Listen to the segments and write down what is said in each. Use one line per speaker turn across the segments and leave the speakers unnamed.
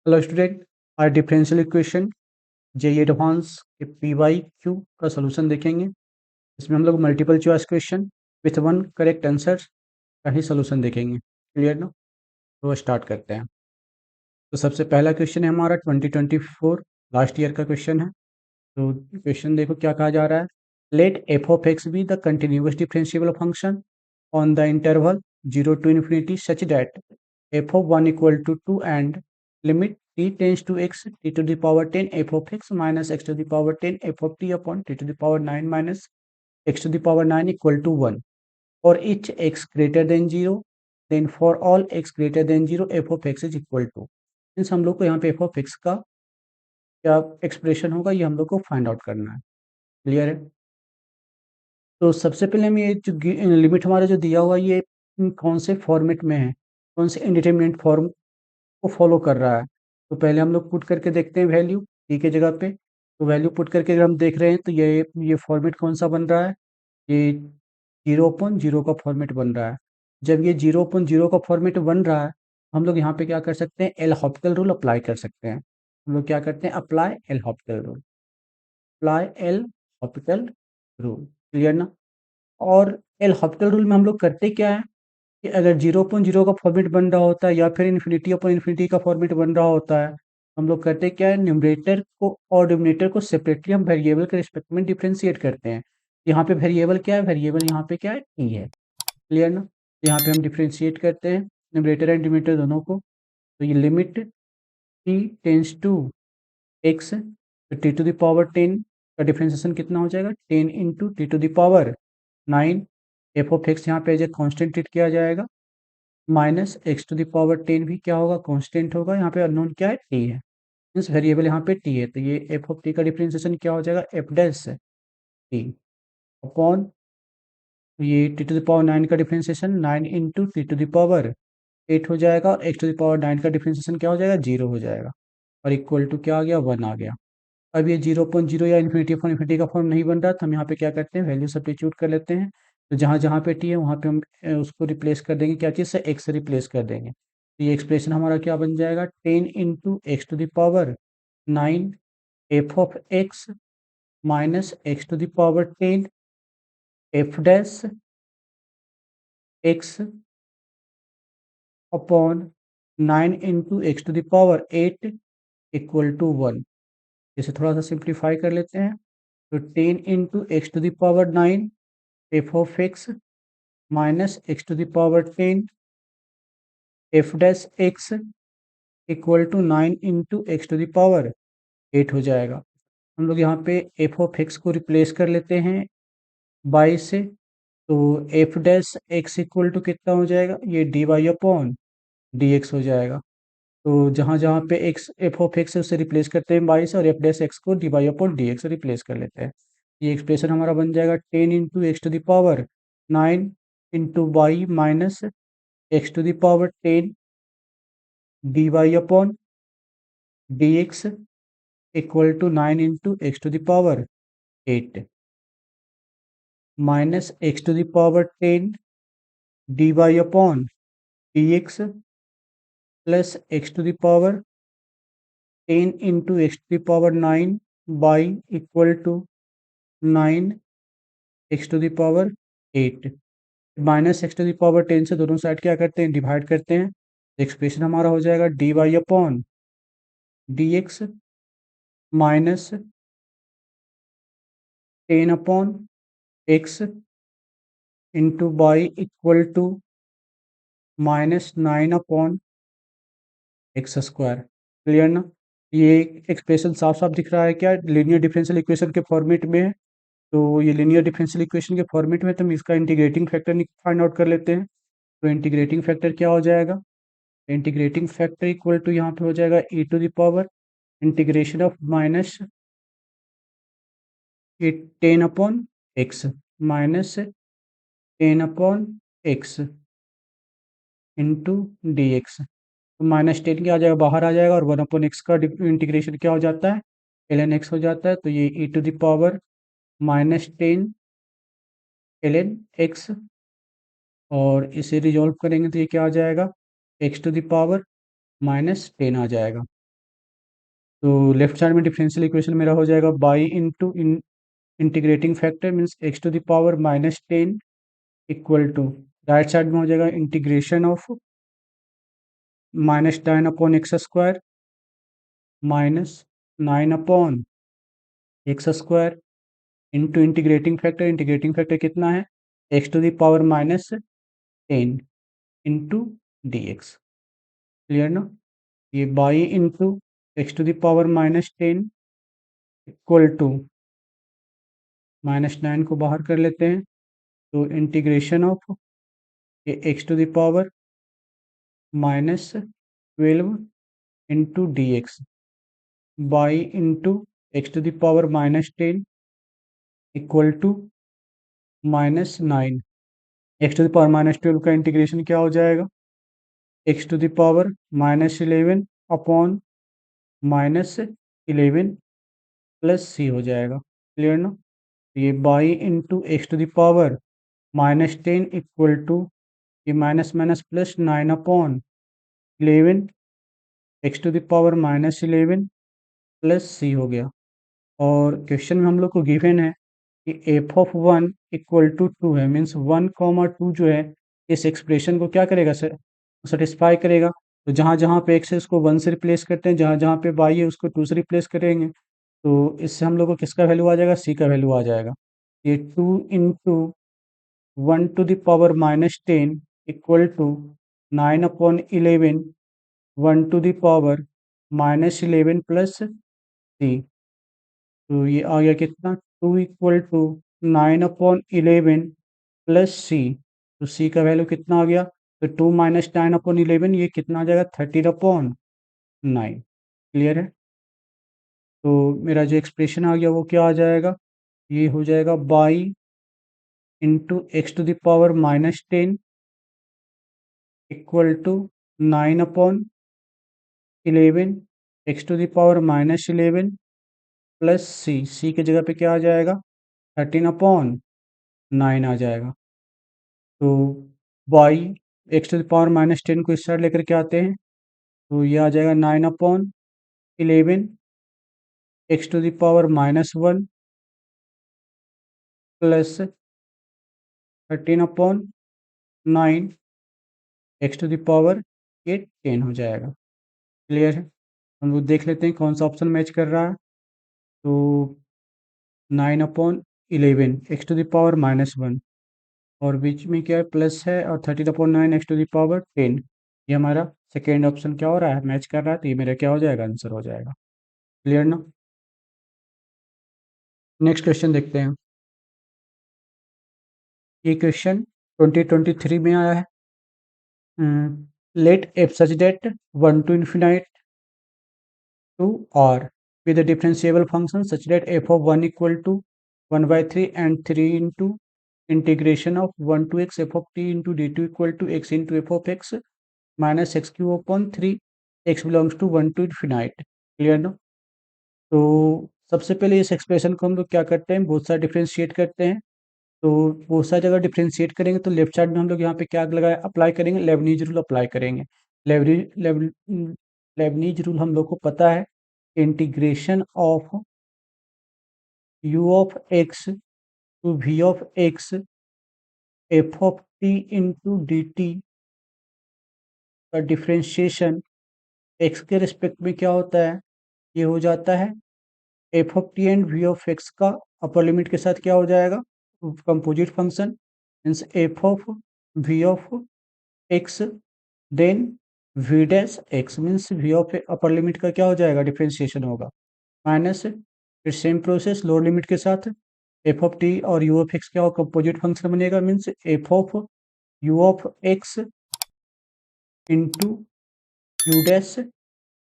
Hello student, आज differential equation JEE advance के PYQ का सलूशन देखेंगे। इसमें हम लोग multiple choice question with one correct answer का ही सलूशन देखेंगे। क्लियर ना? तो स्टार्ट करते हैं। तो सबसे पहला क्वेश्चन है हमारा 2024 लास्ट ईयर का क्वेश्चन है। तो क्वेश्चन देखो क्या कहा जा रहा है। Let f of x be the continuous differentiable function on the interval 0 to infinity such that f of 1 equal to 2 and limit t tends to x t to the power 10 f of x minus x to the power 10 f of t upon t to the power 9 minus x to the power 9 equal to 1 for each x greater than 0, then for all x greater than 0 f of x is equal to। Means हम लोग को यहाँ पे f of x का क्या expression होगा ये हम लोग को फाइंड आउट करना है। क्लियर है? तो सबसे पहले हम ये जो लिमिट हमारा जो दिया हुआ ये कौन से फॉर्मेट में है, कौन से इंडिटरमिनेट फॉर्म को फॉलो कर रहा है। तो पहले हम लोग पुट करके देखते हैं वैल्यू टी के जगह पे। तो वैल्यू पुट करके अगर हम देख रहे हैं तो ये फॉर्मेट कौन सा बन रहा है, ये 0/0 का फॉर्मेट बन रहा है। जब ये 0/0 का फॉर्मेट बन रहा है हम लोग यहाँ पे क्या कर सकते हैं, एल हॉपिटल रूल अप्लाई कर सकते हैं। हम लोग क्या करते हैं, apply L Hôpital rule, apply L Hôpital rule. Clear ना? और एल हॉपिटल रूल में हम लोग करते क्या है कि अगर 0/0 का फॉर्मेट बन रहा होता है या फिर इन्फिनिटी अपॉन इन्फिनिटी का फॉर्मेट बन रहा होता है, हम लोग करते क्या है, न्यूमरेटर को और डिनोमिनेटर को सेपरेटली हम वेरिएबल के रिस्पेक्ट में डिफरेंशिएट करते हैं। यहाँ पे वेरिएबल क्या है, वेरिएबल यहाँ पे क्या है, टी है। क्लियर ना? तो यहाँ पे हम डिफरेंशिएट करते हैं न्यूमरेटर एंड डिनोमिनेटर दोनों को। तो ये limit t tends to x, तो टी टू द पावर 10 का डिफरेंशिएशन कितना हो जाएगा, 10 into t to the power 9। F of x यहाँ पे एज ए कॉन्स्टेंट ट्रीट किया जाएगा, minus x to the power 10 भी क्या होगा, कांस्टेंट होगा। यहाँ पे अननोन क्या है, टी है। मीन्स वेरिएबल यहाँ पे टी है, तो ये एफ ऑफ टी का डिफरेंशिएशन क्या हो जाएगा, एफ डैश टी अपॉन ये टी टू द पावर 9 का differentiation 9 into t to the power 8 हो जाएगा, और एक्स टू द पावर 9 का डिफरेंशिएशन क्या हो जाएगा, 0 हो जाएगा, और इक्वल टू क्या आ गया, 1 आ गया। अब ये 0/0 या इन्फिनिटी अपॉन इन्फिनिटी का फॉर्म नहीं बन रहा, तो हम यहाँ पे क्या करते हैं, वैल्यू सब्स्टिट्यूट कर लेते हैं। तो जहाँ जहाँ पे टी है वहाँ पे हम उसको रिप्लेस कर देंगे, क्या चीज़ से, एक्स से रिप्लेस कर देंगे। तो ये एक्सप्रेशन हमारा क्या बन जाएगा, 10 into x to the power 9 f of x minus x to the power 10 f dash x upon 9 into x to the power 8 equal to 1। इसे थोड़ा सा सिंप्लीफाई कर लेते हैं। तो 10 into x to the power 9 f of x minus x to the power 10 f dash x equal to 9 into x to the power 8 हो जाएगा। हम लोग यहाँ पे एफ ऑफ एक्स को रिप्लेस कर लेते हैं बाई से। तो f dash x equal to कितना हो जाएगा, ये d y upon d x हो जाएगा। तो जहाँ जहाँ पे एक्स एफ ऑफ एक्स है उसे रिप्लेस करते हैं बाई से, और एफ डैश एक्स को d y upon d x से रिप्लेस कर लेते हैं। ये एक्सप्रेशन हमारा बन जाएगा 10 into x to the power 9 into y minus x to the power 10 d y upon d x equal to 9 into x to the power 8 minus x to the power 10 d y upon d x plus x to the power 10 into x to the power 9 y equal to 9 x to the power 8। Minus x to the power 10 से दोनों side क्या करते हैं, divide करते हैं। Expression हमारा हो जाएगा d y upon d x minus 10 upon x into y equal to minus 9 upon x square. Clear ना? ये एक्सप्रेशन साफ साफ दिख रहा है क्या, लीनियर डिफरेंशियल इक्वेशन के फॉर्मेट में है। तो ये लीनियर डिफरेंशियल इक्वेशन के फॉर्मेट में तो हम इसका इंटीग्रेटिंग फैक्टर फाइंड आउट कर लेते हैं। तो इंटीग्रेटिंग फैक्टर क्या हो जाएगा, इंटीग्रेटिंग फैक्टर इक्वल टू यहाँ पे हो जाएगा e to the power integration of minus 10 upon x minus 10 upon x into d x. तो -10 क्या आ जाएगा, बाहर आ जाएगा, और 1/x का इंटीग्रेशन क्या हो जाता है, ln x हो जाता है। तो ये e to the power -10 ln x, और इसे रिजॉल्व करेंगे तो ये क्या आ जाएगा, x टू द पावर -10 आ जाएगा। तो लेफ्ट साइड में डिफरेंशियल इक्वेशन मेरा हो जाएगा by into integrating factor means x to the power -10 equal to right side में हो जाएगा integration of -9 upon x square -9 upon x square into integrating factor कितना है x to the power -10 into d x. Clear ना? ये y into x to the power -10 equal to -9 को बाहर कर लेते हैं तो इंटीग्रेशन ऑफ ये x to the power -12 into d x y into x to the power -10 equal to -9। X to the power -12 का इंटीग्रेशन क्या हो जाएगा x to the power -11 upon -11 plus c हो जाएगा। क्लियर ना? ये y into x to the power -10 equal to ये minus minus plus 9 upon 11 x to the power -11 plus c हो गया। और क्वेश्चन में हम लोग को गिवन है कि एफ ऑफ 1 इक्वल टू 2 है मीन्स 1, 2 जो है इस एक्सप्रेशन को क्या करेगा सर सेटिस्फाई करेगा। तो जहाँ जहाँ पे एक्स है उसको 1 से रिप्लेस करते हैं, जहाँ जहाँ पे वाई है उसको 2 से रिप्लेस करेंगे। तो इससे हम लोग को किसका वैल्यू आ जाएगा सी का वैल्यू आ जाएगा। ये 2 into 1 to the power -10 equal to 9 upon 11 1 to the power -11 plus सी। तो ये आ गया कितना 2 इक्वल टू 9 अपॉन 11 प्लस सी। तो सी का वैल्यू कितना आ गया तो 2 माइनस 9 अपॉन 11 ये कितना आ जाएगा 13 अपॉन 9। क्लियर है? तो मेरा जो एक्सप्रेशन आ गया वो क्या आ जाएगा ये हो जाएगा by into x to the power -10 equal to 9 upon 11 x to the power -11 plus c की जगह पे क्या आ जाएगा 13 अपॉन 9 आ जाएगा। तो y x to the power -10 को इस साइड लेकर के आते हैं तो ये आ जाएगा 9 upon 11 x to the power -1 plus 13 upon 9 x to the power ये 10 हो जाएगा। क्लियर है? हम लोग देख लेते हैं कौन सा ऑप्शन मैच कर रहा है। तो 9 upon 11 x to the power -1 और बीच में क्या है प्लस है और 13 upon 9 x to the power 10। ये हमारा सेकेंड ऑप्शन क्या हो रहा है मैच कर रहा है तो ये मेरा क्या हो जाएगा आंसर हो जाएगा। क्लियर ना? नेक्स्ट क्वेश्चन देखते हैं। ये क्वेश्चन 2023 में आया है। Let f such that 1 to infinite to r with a differentiable function such that f of 1 equal to 1/3 and 3 into integration of 1 to x f of t into dt equal to x into f of x minus x cube upon 3 x belongs to 1 to infinite। Clear ना? तो सबसे पहले इस expression को हम लोग क्या करते हैं बहुत सारा डिफ्रेंशिएट करते हैं। तो बहुत सारी जगह डिफ्रेंशिएट करेंगे तो लेफ्ट साइड में हम लोग यहाँ पे क्या लगाए अप्लाई करेंगे लेबनीज रूल अप्लाई करेंगे। लेबनीज रूल हम लोग को पता है integration of u of x to v of x f of t into d t का डिफ्रेंशिएशन x के रिस्पेक्ट में क्या होता है ये हो जाता है f of t and v of x का अपर लिमिट के साथ क्या हो जाएगा composite function means f of v of x then v dash x means v of upper limit का क्या हो जाएगा डिफ्रेंशिएशन होगा माइनस फिर सेम प्रोसेस लोअर लिमिट के साथ एफ ऑफ टी और यू ऑफ एक्स क्या होगा कंपोजिट फंक्शन बनेगा means f of you of x into you dash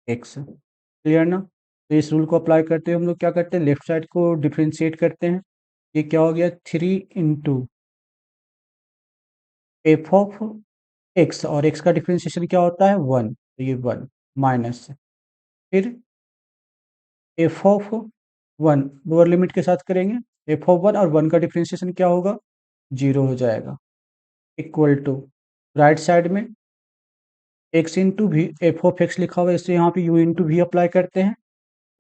x. Clear ना? तो इस रूल को अप्लाई करते हुए हम लोग क्या करते हैं लेफ्ट साइड को डिफ्रेंशिएट करते हैं। ये क्या हो गया 3 इंटू एफ ऑफ एक्स और एक्स का डिफ्रेंशिएशन क्या होता है 1 तो ये 1 माइनस फिर एफ ऑफ 1 लोअर लिमिट के साथ करेंगे एफ ऑफ 1 और 1 का डिफ्रेंशिएशन क्या होगा 0 हो जाएगा इक्वल टू राइट साइड में x into V F of x लिखा हुआ है इससे यहाँ पे यू इंटू वी अप्लाई करते हैं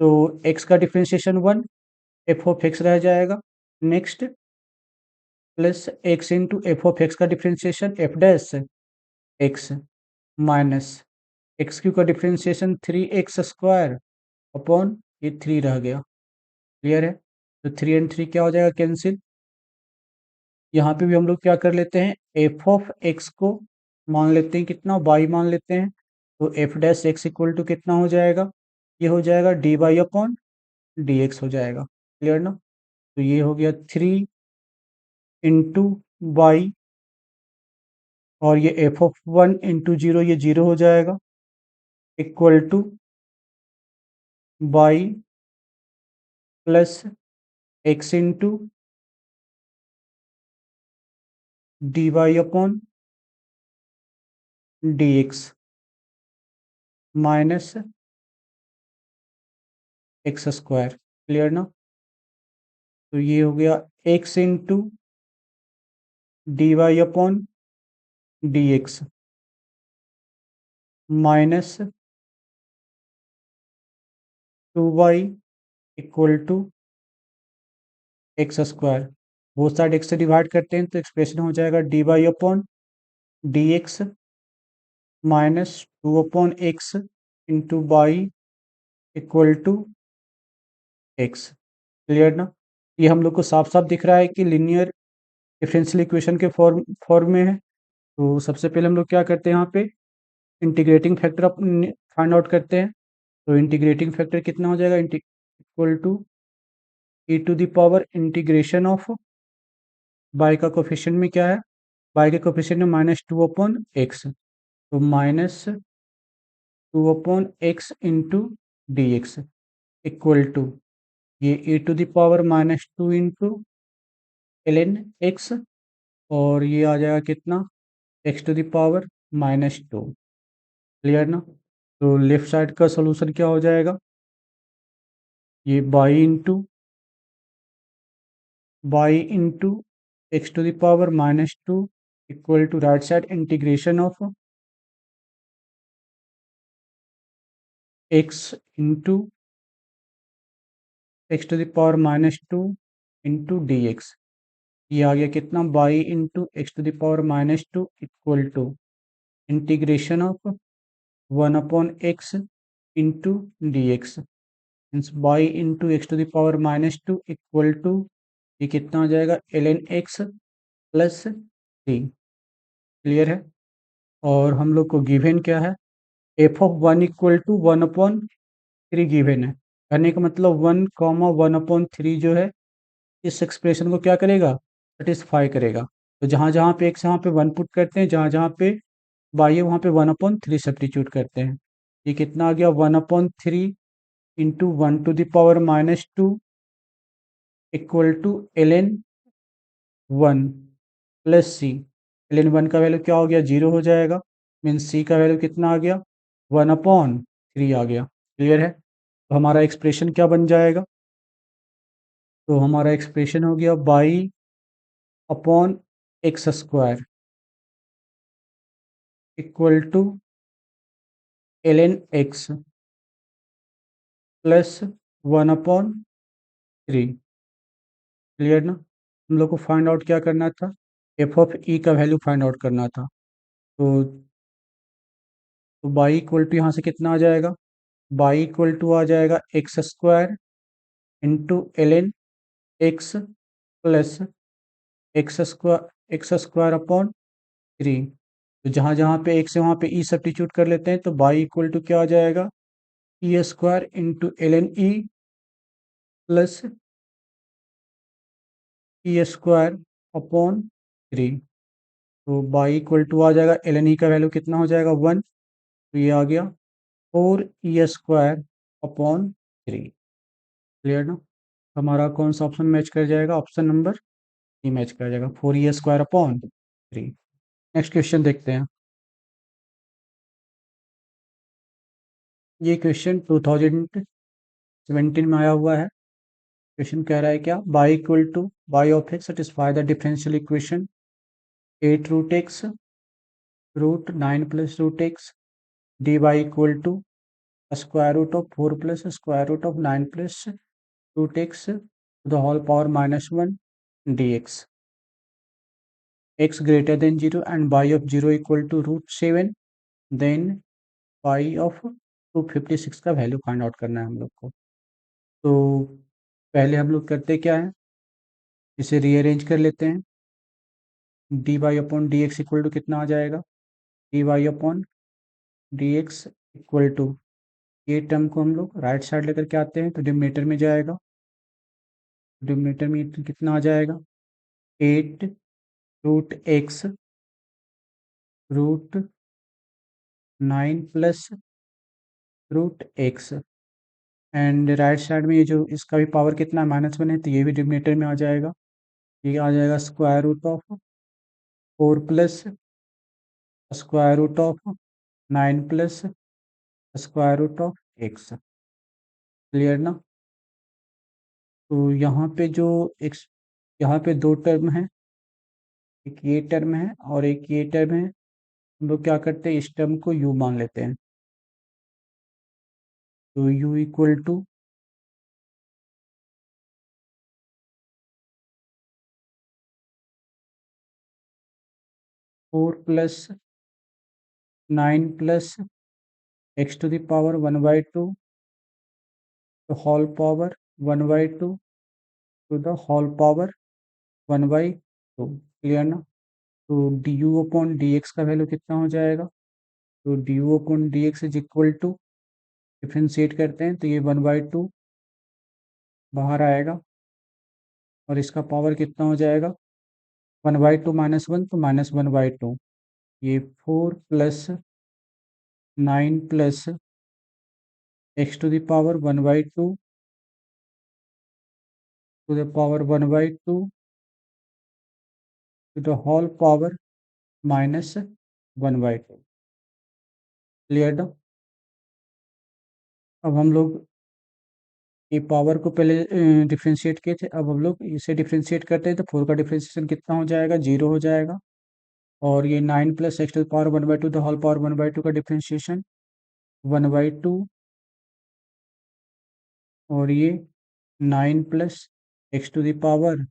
तो x का डिफ्रेंशिएशन 1, एफ ऑफ एक्स रह जाएगा। Next plus x into f of x का differentiation f dash x minus x cube का डिफ्रेंशिएशन 3x स्क्वायर अपॉन ये 3 रह गया। क्लियर है? तो 3 एंड 3 क्या हो जाएगा? कैंसिल। यहाँ पे भी हम लोग क्या कर लेते हैं, एफ ऑफ एक्स को मान लेते हैं कितना, वाई मान लेते हैं। तो f dash x equal to कितना हो जाएगा? ये हो जाएगा d y upon d x हो जाएगा। क्लियर ना? तो ये हो गया 3 इंटू वाई, और ये एफ ऑफ 1 इंटू 0, ये 0 हो जाएगा, equal to y plus x into d y upon d x minus x square. Clear ना? तो ये हो गया x into d y upon d x minus 2y equal to x square. वो side x से डिवाइड करते हैं तो एक्सप्रेशन हो जाएगा d y upon d x minus 2 upon x into y equal to x. Clear ना? ये हम लोग को साफ साफ दिख रहा है कि लिनियर डिफरेंशियल इक्वेशन के फॉर्म में है। तो सबसे पहले हम लोग क्या करते हैं, यहाँ पे इंटीग्रेटिंग फैक्टर फाइंड आउट करते हैं। तो इंटीग्रेटिंग फैक्टर कितना हो जाएगा? Equal to e to the power integration of y का कोफिशिएंट में क्या है, बाई के कोफिशिएंट में -2/x, तो -2/x into d x equal to ये e to the power -2 into ln x, और ये आ जाएगा कितना, x to the power -2। Clear ना? तो लेफ्ट साइड का सोल्यूशन क्या हो जाएगा, ये y into x to the power -2 equal to right side integration of x into x to the power -2 into d x. ये आ गया कितना, y into x to the power -2 equal to integration of 1/x into d x, means y into x to the power -2 equal to ये कितना आ जाएगा, ln x plus 3। Clear है? और हम लोग को गिवन क्या है, f of 1 equal to 1/3 given है। कहने का मतलब 1,1/3 जो है इस एक्सप्रेशन को क्या करेगा, सेटिस्फाई करेगा। तो जहाँ जहाँ पे x यहाँ पे 1 पुट करते हैं, जहाँ जहाँ पे y है वहाँ पे 1/3 सब्स्टिट्यूट करते हैं। ये कितना आ गया, 1/3 into 1 to the power -2 equal to ln 1 plus c. ln 1 का वैल्यू क्या हो गया, 0 हो जाएगा, मीन्स सी का वैल्यू कितना आ गया, 1/3 आ गया। क्लियर है? तो हमारा एक्सप्रेशन क्या बन जाएगा, तो हमारा एक्सप्रेशन हो गया y upon x square equal to ln x plus 1/3। Clear ना? हम लोग को फाइंड आउट क्या करना था, एफ ऑफ ई का वैल्यू फाइंड आउट करना था। तो बाई इक्वल टू यहाँ से कितना आ जाएगा, बाई इक्वल टू आ जाएगा x square into ln x plus x square upon 3। तो जहाँ जहाँ पे x है वहाँ पे e सब्स्टिट्यूट कर लेते हैं, तो बाई इक्वल टू क्या आ जाएगा, e square into ln e plus e square upon 3। तो बाई इक्वल टू आ जाएगा, ln e का वैल्यू कितना हो जाएगा, 1। तो ये आ गया 4e² अपॉन 3। क्लियर ना? हमारा कौन सा ऑप्शन मैच कर जाएगा, ऑप्शन नंबर सी मैच कर जाएगा, 4e² अपॉन 3। नेक्स्ट क्वेश्चन देखते हैं। ये क्वेश्चन 2017 में आया हुआ है। क्वेश्चन कह रहा है क्या, y equal to y of x satisfy the differential equation 8√x √9 + √x dy equal to square root of 4 plus square root of 9 plus root x to the whole power -1 dx. X greater than 0 and y of 0 equal to √7, then y of 256 का value find out करना है हम लोग को। तो पहले हम लोग करते क्या है, इसे रीअरेंज कर लेते हैं। D y upon d x equal to कितना आ जाएगा, d y upon d x equal to, ये टर्म को हम लोग राइट साइड लेकर के आते हैं तो डिनोमिनेटर में जाएगा। डिनोमिनेटर में कितना आ जाएगा, 8 root x root 9 plus root x, and right side में ये जो इसका भी पावर कितना है -1 है, तो ये भी डिनोमिनेटर में आ जाएगा। ये आ जाएगा square root of 4 plus square root of 9 plus square root of x. Clear ना। तो यहाँ पे जो एक्स, यहाँ पे दो टर्म है, एक ये टर्म है और एक ये टर्म है। हम लोग क्या करते हैं, इस टर्म को u मान लेते हैं। तो u equal to 4 plus 9 plus x to the power 1/2 तो whole power 1/2 to the whole power 1/2। Clear ना। तो d u upon d x का वैल्यू कितना हो जाएगा, तो d u upon d x is equal to, differentiate करते हैं तो ये 1/2 बाहर आएगा और इसका पावर कितना हो जाएगा, 1/2 -1 तो -1/2। ये 4 plus 9 plus x to the power 1/2 to the power 1/2 to the whole power -1/2। Clear ना। अब हम लोग ये पावर को पहले डिफ्रेंशिएट किए थे, अब हम लोग इसे डिफ्रेंशिएट करते हैं तो 4 का डिफ्रेंशिएशन कितना हो जाएगा, 0 हो जाएगा। और ये 9 plus x to the power 1/2 the whole power 1/2 का डिफ्रेंशिएशन 1/2, और ये 9 plus x to the power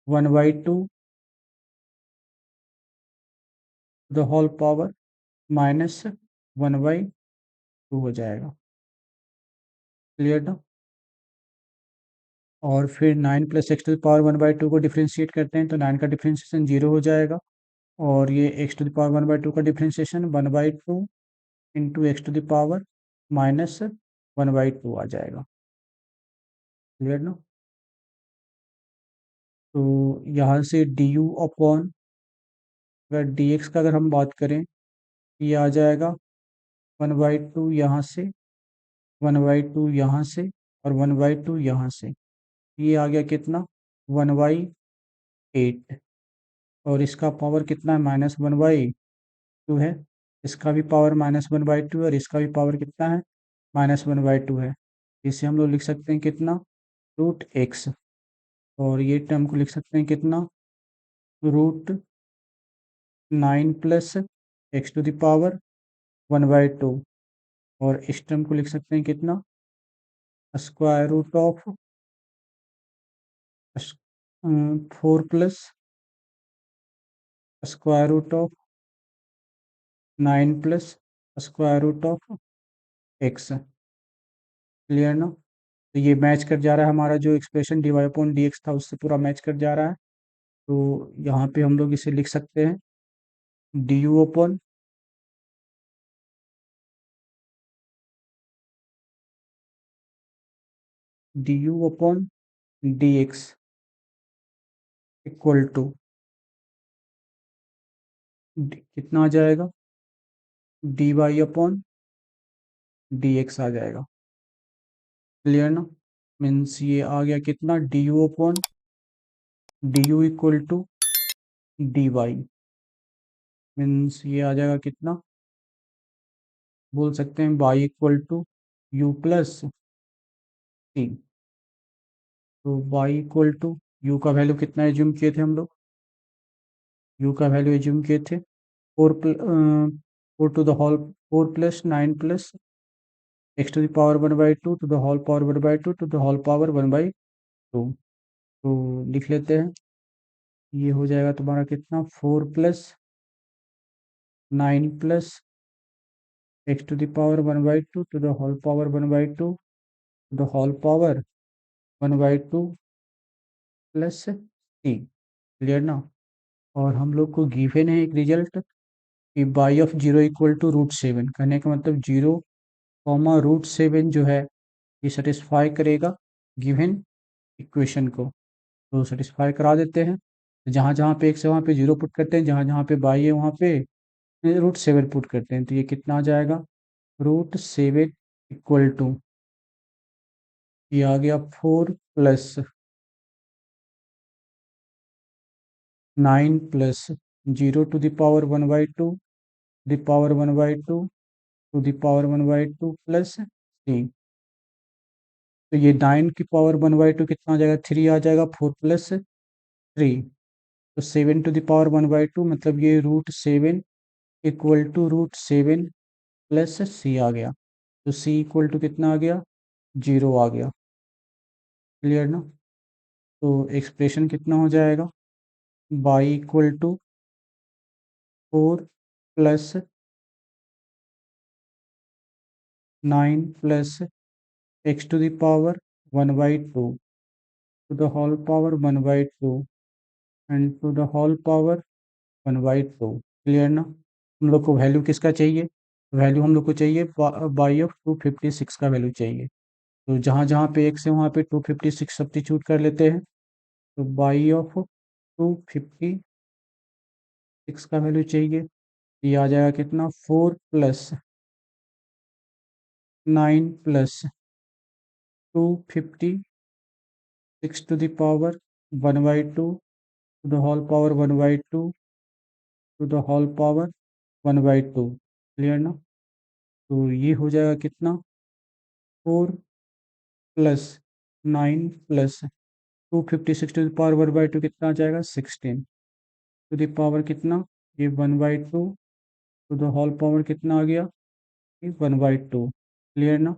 1/2 the whole power -1/2 हो जाएगा। क्लियर ना। और फिर 9 plus x to the power 1/2 को डिफ्रेंशिएट करते हैं तो 9 का डिफ्रेंशिएशन 0 हो जाएगा। और ये एक्स टू द पावर 1/2 का differentiation 1/2 into x to the power -1/2 आ जाएगा। क्लियर ना। तो यहाँ से डी यू अपॉन, अगर डी एक्स का अगर हम बात करें, ये आ जाएगा 1/2 यहाँ से, 1/2 यहाँ से और 1/2 यहाँ से। ये आ गया कितना, 1/8। और इसका पावर कितना है, -1/2 है। इसका भी पावर -1/2 है और इसका भी पावर कितना है, -1/2 है। इसे हम लोग लिख सकते हैं कितना, √x। और ये टर्म को लिख सकते हैं कितना, √9 plus x to the power 1/2। और इस टर्म को लिख सकते हैं कितना, square root of 4 plus square root of 9 plus square root of x. Clear ना। तो ये मैच कर जा रहा है, हमारा जो expression d y upon d x था उससे पूरा मैच कर जा रहा है। तो यहाँ पे हम लोग इसे लिख सकते हैं d u upon d u upon d x equal to, कितना आ जाएगा, d y upon d x आ जाएगा। क्लियर ना। मीन्स ये आ गया कितना, d u upon d u equal to d y. Means ये आ जाएगा कितना, बोल सकते हैं y equal to u plus t. तो वाई इक्वल टू, यू का वैल्यू कितना एज्यूम किए थे हम लोग, यू का वैल्यू एज्यूम किए थे 4 to the whole 4 plus 9 plus x to the power 1/2 to the whole power 1/2 to the whole power 1/2। तो लिख लेते हैं, ये हो जाएगा तुम्हारा कितना, 4 plus 9 plus x to the power 1/2 to the whole power 1/2 to the whole power 1/2 प्लस सी। क्लियर ना। और हम लोग को गिवन है एक रिजल्ट कि बाई ऑफ 0 इक्वल टू √7। कहने का मतलब 0 कॉमा √7 जो है ये सेटिस्फाई करेगा गिवन इक्वेशन को। तो सेटिस्फाई करा देते हैं। जहाँ जहाँ पे x है वहाँ पे 0 पुट करते हैं, जहाँ जहाँ पे बाई है वहाँ पे √7 पुट करते हैं। तो ये कितना आ जाएगा, √7 इक्वल टू, ये आ गया 4 plus 9 plus 0 to the power 1/2 the power 1/2 to the power 1/2 plus 3। तो ये 9 की पावर 1/2 कितना आ जाएगा, 3 आ जाएगा, 4 प्लस 3। तो 7 टू द पावर 1/2 मतलब ये √7 इक्वल टू √7 प्लस सी आ गया। तो सी इक्वल टू कितना आ गया, 0 आ गया। क्लियर ना। तो एक्सप्रेशन कितना हो जाएगा, by equal to 4 plus 9 plus x to the power 1/2 to the whole power 1/2 and to the whole power 1/2। Clear ना। हम लोग को वैल्यू किसका चाहिए, वैल्यू हम लोग को चाहिए बाई ऑफ 256 का वैल्यू चाहिए। तो जहाँ जहाँ पे x है वहाँ पे 256 सब्स्टिट्यूट कर लेते हैं। तो बाई ऑफ 256 का वैल्यू चाहिए, ये आ जाएगा कितना, 4 plus 9 plus 256 to the power 1/2 to the whole power 1/2 to the whole power 1/2। Clear ना। तो ये हो जाएगा कितना, 4 plus 9 plus 256 to the power 1/2 कितना आ जाएगा, 16 टू द पावर कितना, ये 1/2 टू द होल पावर कितना आ गया, ये 1/2। क्लियर ना।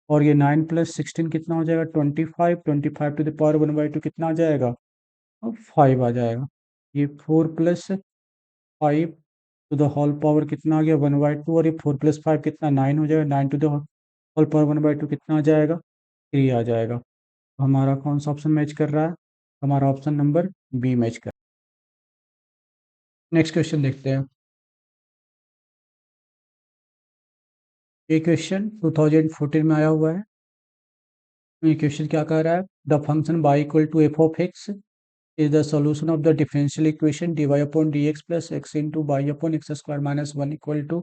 और ये 9 प्लस 16 कितना हो जाएगा, 25। 25 टू द पावर 1/2 कितना आ जाएगा, अब 5 आ जाएगा। ये 4 plus 5 to the whole power कितना आ गया, 1/2। और ये 4 प्लस 5 कितना, 9 हो जाएगा। 9 टू द होल पावर 1/2 कितना आ जाएगा, 3 आ जाएगा। तो हमारा कौन सा ऑप्शन मैच कर रहा है, हमारा ऑप्शन नंबर बी मैच कर। नेक्स्ट क्वेश्चन देखते हैं। ये क्वेश्चन 2014 में आया हुआ है। ये क्वेश्चन क्या कह रहा है, the function y equal to f of x is the solution of the differential equation dy upon dx plus x into y upon x square minus 1 equal to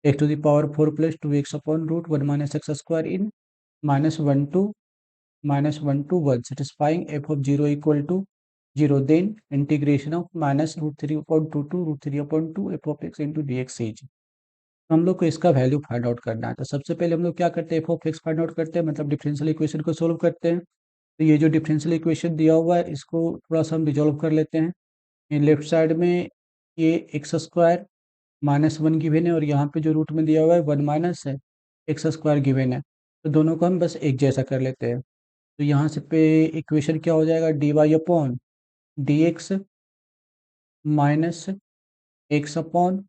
x to the power 4 plus 2x upon √1 minus x square in -1 to -1 to 1 satisfying f of 0 equal to 0, then integration of -√3 upon 2 to √3 upon 2 f of x into dx is। तो हम लोग को इसका value find out करना है। तो सबसे पहले हम लोग क्या करते हैं, F of x find out करते हैं, मतलब डिफरेंशियल इक्वेशन को सोल्व करते हैं। तो ये जो डिफरेंशियल इक्वेशन दिया हुआ है इसको थोड़ा सा हम रिजॉल्व कर लेते हैं। ये लेफ्ट साइड में ये एक्स स्क्वायर -1 गिवन है और यहाँ पे जो रूट में दिया हुआ है 1 माइनस है एक्स स्क्वायर गिवन है। तो दोनों को हम बस एक जैसा कर लेते हैं। तो यहाँ से पे इक्वेशन क्या हो जाएगा, d y upon d x minus x upon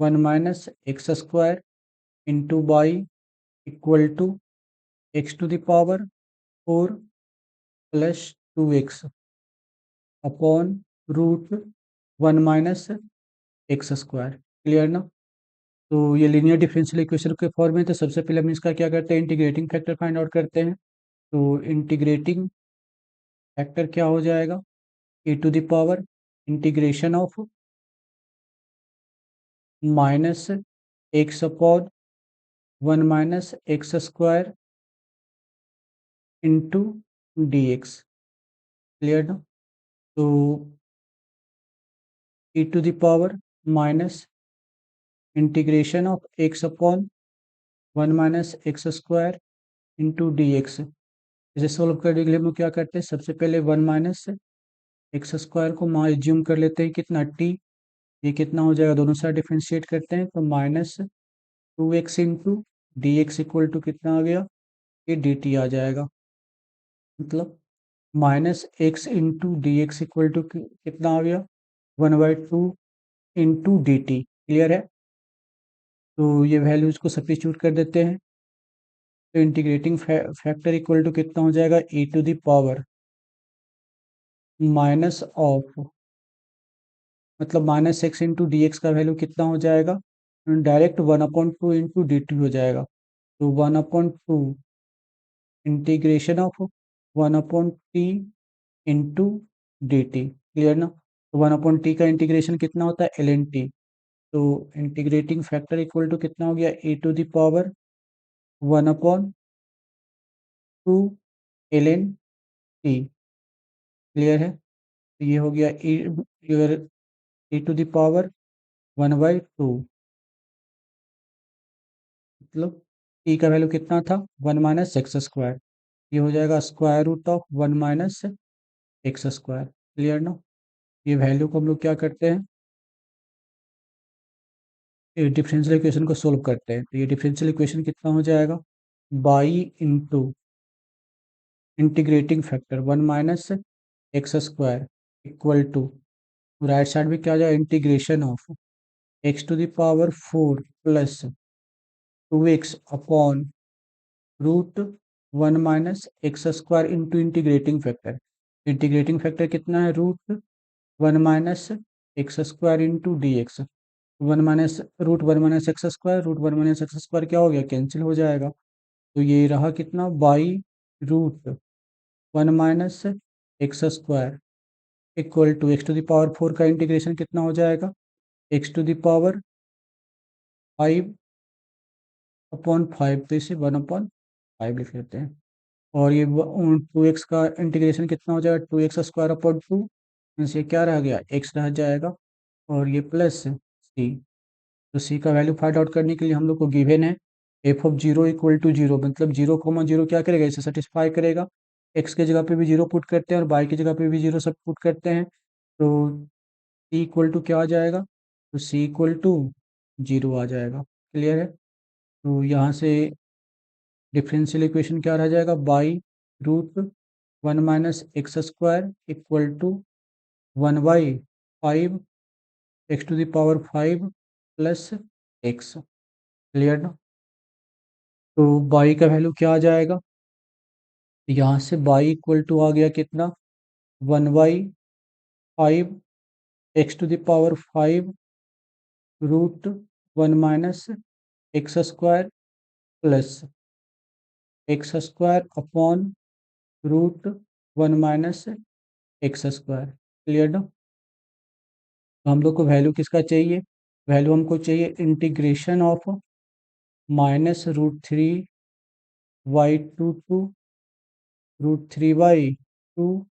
1 minus x square into y equal to x to the power 4 plus 2x upon √1 minus x square. Clear ना। तो ये लीनियर डिफरेंशियल इक्वेशन के फॉर्म में। तो सबसे पहले हम इसका क्या करते हैं, इंटीग्रेटिंग फैक्टर फाइंड आउट करते हैं। तो इंटीग्रेटिंग फैक्टर क्या हो जाएगा, e to the power integration of minus x upon 1 minus x square into d x. Clear ना। तो e to the power minus integration of x upon 1 minus x square into d x. इसे solve करने के लिए हम लोग क्या करते हैं, सबसे पहले 1 माइनस एक्स स्क्वायर को एज्यूम कर लेते हैं कितना, टी। ये कितना हो जाएगा, दोनों साइड डिफ्रेंशिएट करते हैं तो -2x into d x equal to कितना आ गया, ये डी टी आ जाएगा। मतलब minus x into d x equal to कितना आ गया, 1/2 इंटू डी टी। क्लियर है? तो ये वैल्यूज को सब्स्टिट्यूट कर देते हैं। तो इंटीग्रेटिंग फैक्टर इक्वल टू कितना हो जाएगा, e to the power minus of, मतलब minus x into d x का वैल्यू कितना हो जाएगा, डायरेक्ट 1/2 इंटू डी टी हो जाएगा। तो 1/2 integration of 1/t into d t. Clear ना? तो 1/t का इंटीग्रेशन कितना होता है, एल एन टी। तो इंटीग्रेटिंग फैक्टर इक्वल टू कितना हो गया, a to the power 1/2 l n t. Clear है? तो ये हो गया ए टू द पावर 1/2, मतलब टी का वैल्यू कितना था, 1 - x²। ये हो जाएगा square root of 1 - x²। Clear ना? ये वैल्यू को हम लोग क्या करते हैं, ये डिफरेंशियल इक्वेशन को सोल्व करते हैं। तो ये डिफरेंशियल इक्वेशन कितना हो जाएगा, by into integrating factor 1 - x² equal to, right side में क्या आ जाएगा, integration of x⁴ plus 2x upon root 1 - x² into integrating factor. Integrating factor कितना है, root 1 - x² into d x. Root 1 - x², क्या हो गया, कैंसिल हो जाएगा। तो ये रहा कितना, by root 1 - x² equal to x⁴ का इंटीग्रेशन कितना हो जाएगा, x⁵ तो इसे 1/5 लिख लेते हैं। और ये 2x का इंटीग्रेशन कितना हो जाएगा, 2x² 2, ये क्या रह गया, x रह जाएगा। और ये प्लस सी। तो सी का वैल्यू फाइंड आउट करने के लिए हम लोग को गिवन है f(0) इक्वल टू 0, मतलब 0,0 क्या करेगा, इसे सेटिस्फाई करेगा। x के जगह पे भी 0 पुट करते हैं और y की जगह पे भी 0 सब पुट करते हैं। तो c इक्वल टू क्या आ जाएगा, तो c इक्वल टू 0 आ जाएगा। क्लियर है? तो यहाँ से डिफरेंशियल इक्वेशन क्या रह जाएगा, by root 1 - x² equal to 1/5 x⁵ plus x। Clear ना? तो बाई का वैल्यू क्या आ जाएगा, यहाँ से बाई इक्वल टू आ गया कितना, 1/5 x⁵ रूट 1 - x² plus x² upon root 1 - x²। Clear ना? तो हम लोग को वैल्यू किसका चाहिए, वैल्यू हमको चाहिए integration of -√3y22 √3/2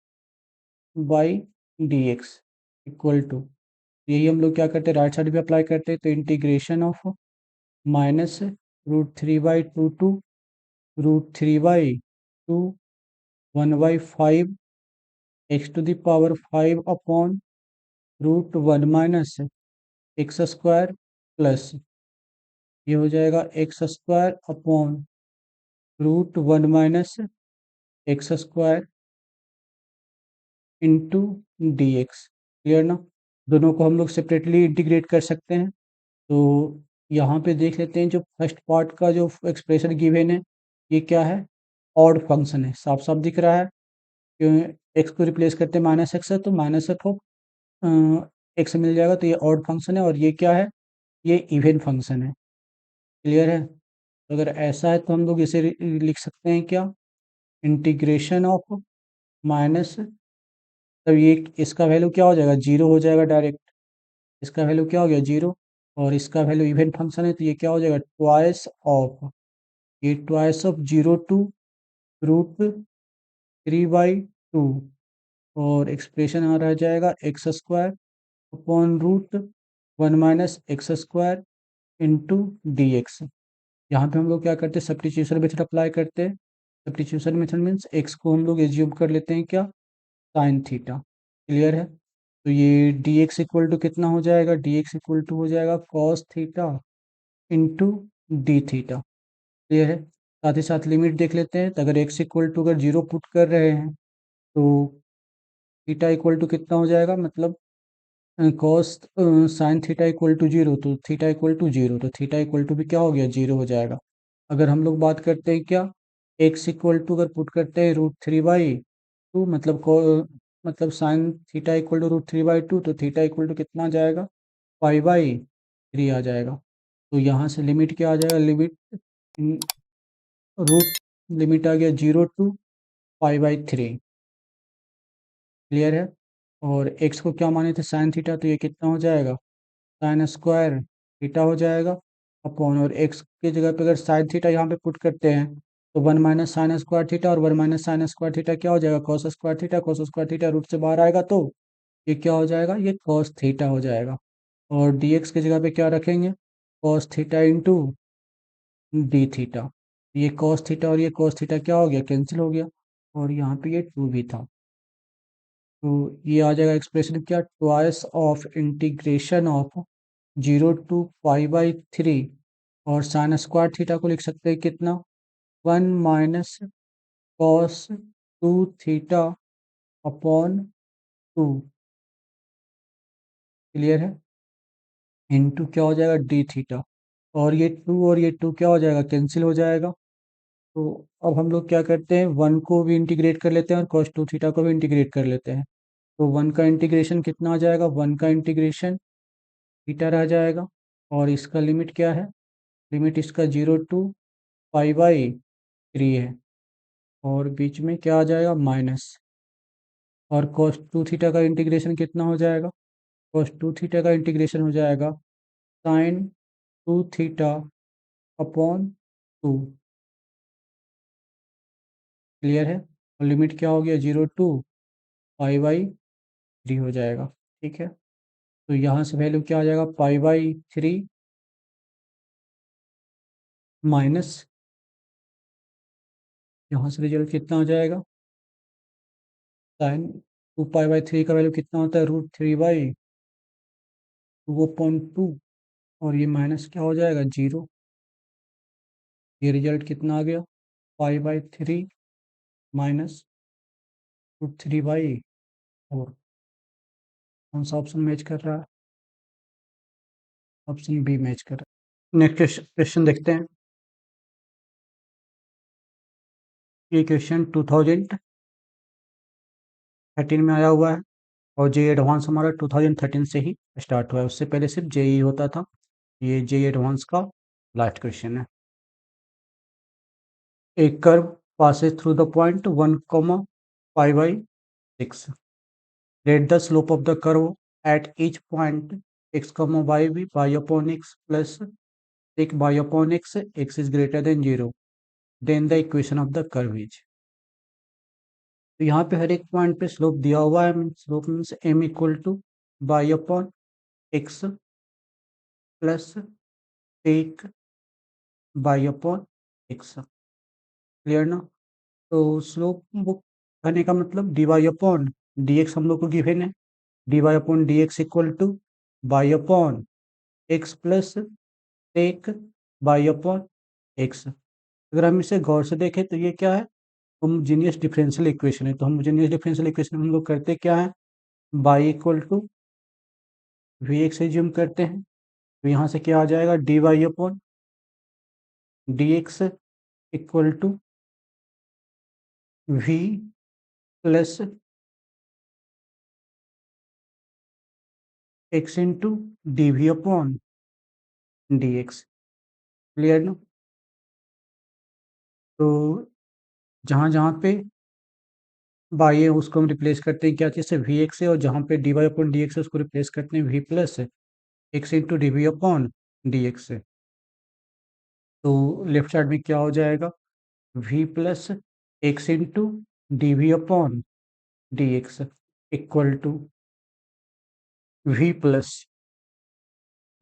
by d x equal to, यही हम लोग क्या करते हैं, राइट साइड भी अप्लाई करते हैं। तो integration of -√3/2 to √3/2 1/5 x⁵ upon root 1 - x² plus, ये हो जाएगा x² upon root 1 - x² into d x. Clear ना? दोनों को हम लोग सेपरेटली इंटीग्रेट कर सकते हैं। तो यहाँ पे देख लेते हैं, जो फर्स्ट पार्ट का जो एक्सप्रेशन गिवन है, ये क्या है, ऑड फंक्शन है, साफ साफ दिख रहा है। एक्स को रिप्लेस करते हैं -x है, तो -f(x) मिल जाएगा। तो ये ऑड फंक्शन है। और ये क्या है, ये इवन फंक्शन है। क्लियर है? तो अगर ऐसा है तो हम लोग इसे लिख सकते हैं क्या, इंटीग्रेशन ऑफ माइनस, तब ये इसका वैल्यू क्या हो जाएगा, 0 हो जाएगा डायरेक्ट। इसका वैल्यू क्या हो गया, 0। और इसका वैल्यू इवन फंक्शन है, तो ये क्या हो जाएगा, ट्वाइस ऑफ, ये ट्वाइस ऑफ 0 टू √3/2। और एक्सप्रेशन आ रह जाएगा x² upon root 1 - x² into d x. यहाँ पे हम लोग क्या करते हैं, सब्स्टिट्यूशन मेथड अप्लाई करते हैं। सब्स्टिट्यूशन मेथड मीन्स x को हम लोग एज्यूम कर लेते हैं क्या, साइन थीटा। क्लियर है? तो ये डी एक्स इक्वल टू कितना हो जाएगा, डी एक्स इक्वल टू हो जाएगा cos theta into D theta. Clear है। साथ ही साथ लिमिट देख लेते हैं, तो अगर x इक्वल टू अगर 0 पुट कर रहे हैं तो थीटा इक्वल टू कितना हो जाएगा, मतलब cos sine theta equal to 0, तो थीटा इक्वल टू 0, तो थीटा इक्वल टू भी क्या हो गया, 0 हो जाएगा। अगर हम लोग बात करते हैं क्या, x इक्वल टू अगर पुट करते हैं √3/2, मतलब साइन थीटा इक्वल टू √3/2, तो थीटा इक्वल टू कितना आ जाएगा, π/3 आ जाएगा। तो यहाँ से लिमिट क्या आ जाएगा, रूट लिमिट आ गया 0 टू π/3। क्लियर है। और x को क्या माने थे, साइन थीटा, तो ये कितना हो जाएगा, साइन स्क्वायर थीटा हो जाएगा अपॉन, और x की जगह पे अगर साइन थीटा यहाँ पे पुट करते हैं तो 1 माइनस साइन स्क्वायर थीटा, और 1 माइनस साइन स्क्वायर थीटा क्या हो जाएगा, cos square theta. Cos square theta root से बाहर आएगा तो ये क्या हो जाएगा, ये कॉस थीटा हो जाएगा। और dx की जगह पे क्या रखेंगे, cos theta into D theta. ये कॉस थीटा और ये कॉस थीटा क्या हो गया, कैंसिल हो गया, और यहाँ पे ये 2 भी था। तो ये आ जाएगा एक्सप्रेशन क्या, twice of integration of 0 to π/3, और साइन स्क्वायर थीटा को लिख सकते हैं कितना, 1 minus cos 2 theta upon 2। Clear है। इनटू क्या हो जाएगा, डी थीटा, और ये टू क्या हो जाएगा, कैंसिल हो जाएगा। तो अब हम लोग क्या करते हैं, 1 को भी इंटीग्रेट कर लेते हैं और cos 2 थीटा को भी इंटीग्रेट कर लेते हैं। तो 1 का इंटीग्रेशन कितना आ जाएगा, 1 का इंटीग्रेशन थीटा रह जाएगा, और इसका लिमिट क्या है, लिमिट इसका 0 टू π/3 है, और बीच में क्या आ जाएगा, माइनस। और cos 2 थीटा का इंटीग्रेशन कितना हो जाएगा, cos 2 थीटा का इंटीग्रेशन हो जाएगा साइन 2 थीटा अपॉन 2। क्लियर है। और लिमिट क्या हो गया, 0 टू π/3 हो जाएगा। ठीक है। तो यहाँ से वैल्यू क्या आ जाएगा, π/3 माइनस, यहाँ से रिजल्ट कितना हो जाएगा, साइन 2π/3 का वैल्यू कितना होता है, √3/2/2, और ये माइनस क्या हो जाएगा, 0। ये रिजल्ट कितना आ गया, π/3 माइनस √3/4। कौन सा ऑप्शन मैच कर रहा है, ऑप्शन बी मैच कर रहा है। नेक्स्ट क्वेश्चन देखते हैं। ये क्वेश्चन 2013 में आया हुआ है, और जेई एडवांस हमारा 2013 से ही स्टार्ट हुआ है, उससे पहले सिर्फ जेई होता था। ये जेई एडवांस का लास्ट क्वेश्चन है। एक curve passes through the point 1, π/6. Let the slope of the curve at each point x, y upon x plus sec y upon x, x is greater than 0. Then the equation of the curve is. तो यहाँ पे हर एक point पे slope दिया हुआ है, slope means m equal to y upon x plus sec y upon x। Clear ना। तो स्लोप बुक करने का मतलब dy अपॉन dx हम लोग को गिवन है, dy upon dx equal to y upon x plus take y upon x। अगर हम इसे गौर से देखें तो ये क्या है, होमोजेनियस डिफरेंशियल इक्वेशन है। तो होमोजेनियस डिफरेंशियल इक्वेशन हम लोग करते क्या है, y equal to v x assume करते हैं। तो यहाँ से क्या आ जाएगा, dy upon dx equal to v plus x into d v upon d x. Clear ना। तो जहाँ जहाँ पे बाई है उसको हम रिप्लेस करते हैं क्या चीज़ से, वी एक्स से, और जहाँ पे d y upon d x है उसको रिप्लेस करते हैं v plus x into d v upon d x से। तो लेफ्ट साइड में क्या हो जाएगा, v plus x into d v upon d x equal to v plus,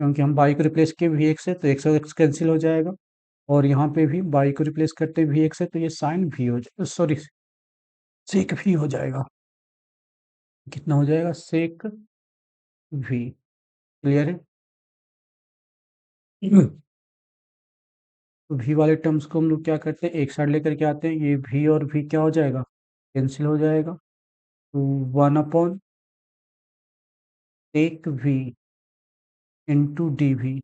क्योंकि हम बाई को रिप्लेस किए वी एक्स से तो एक्स और एक्स कैंसिल हो जाएगा, और यहाँ पे भी बाई को रिप्लेस करते हैं वी एक्स से तो ये साइन वी हो जाएगा, सॉरी सेक वी हो जाएगा। कितना हो जाएगा, सेक वी। क्लियर है। तो भी वाले टर्म्स को हम लोग क्या करते हैं, एक साइड लेकर के आते हैं, ये भी और भी क्या हो जाएगा, कैंसिल हो जाएगा। तो 1 upon take v into d v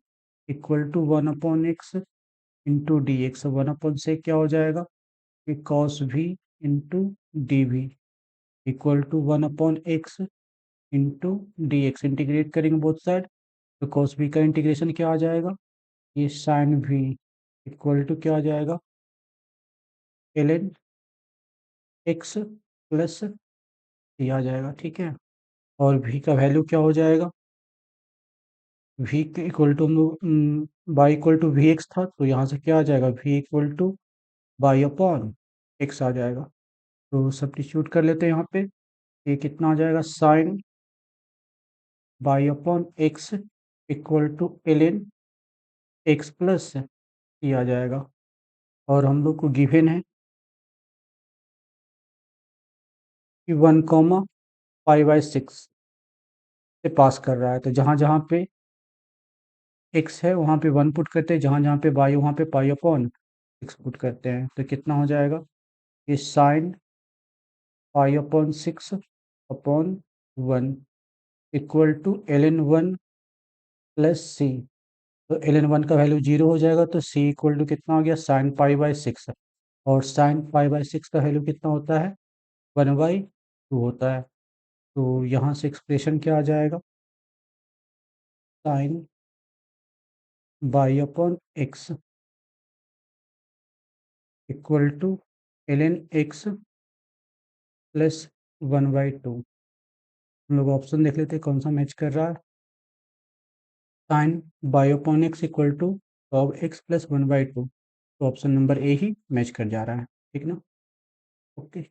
equal to 1 upon x into d x. 1 upon से क्या हो जाएगा, कि cos v into d v equal to 1 upon x into d x. Integrate करेंगे बोथ साइड, तो कॉस वी का integration क्या आ जाएगा, ये साइन वी इक्वल टू क्या आ जाएगा, L n x plus c आ जाएगा। ठीक है, और v का वैल्यू क्या हो जाएगा, v के इक्वल टू हम लोग y equal to v x था, तो यहाँ से क्या आ जाएगा, v equal to y upon x आ जाएगा। तो सब्स्टिट्यूट कर लेते हैं यहाँ पे, ये कितना आ जाएगा, sine by upon x equal to l n x plus c आ जाएगा। और हम लोग को गिवन है कि 1, 5/6 से पास कर रहा है, तो जहाँ जहाँ पे x है वहाँ पे 1 पुट करते हैं, जहाँ जहाँ पे y वहाँ पे पाई अपॉन 6 पुट करते हैं। तो कितना हो जाएगा, ये sine pi upon 6 upon 1 equal to ln 1 plus सी। तो ln 1 का वैल्यू 0 हो जाएगा, तो c इक्वल टू कितना हो गया, साइन पाई/6। और साइन पाई/6 का वैल्यू कितना होता है, 1/2 होता है। तो यहाँ से एक्सप्रेशन क्या आ जाएगा, sine by upon x equal to ln x plus 1/2। हम लोग ऑप्शन देख लेते हैं कौन सा मैच कर रहा है। Sine by upon x equal to cob x plus 1/2, तो ऑप्शन नंबर ए ही मैच कर जा रहा है। ठीक ना, ओके।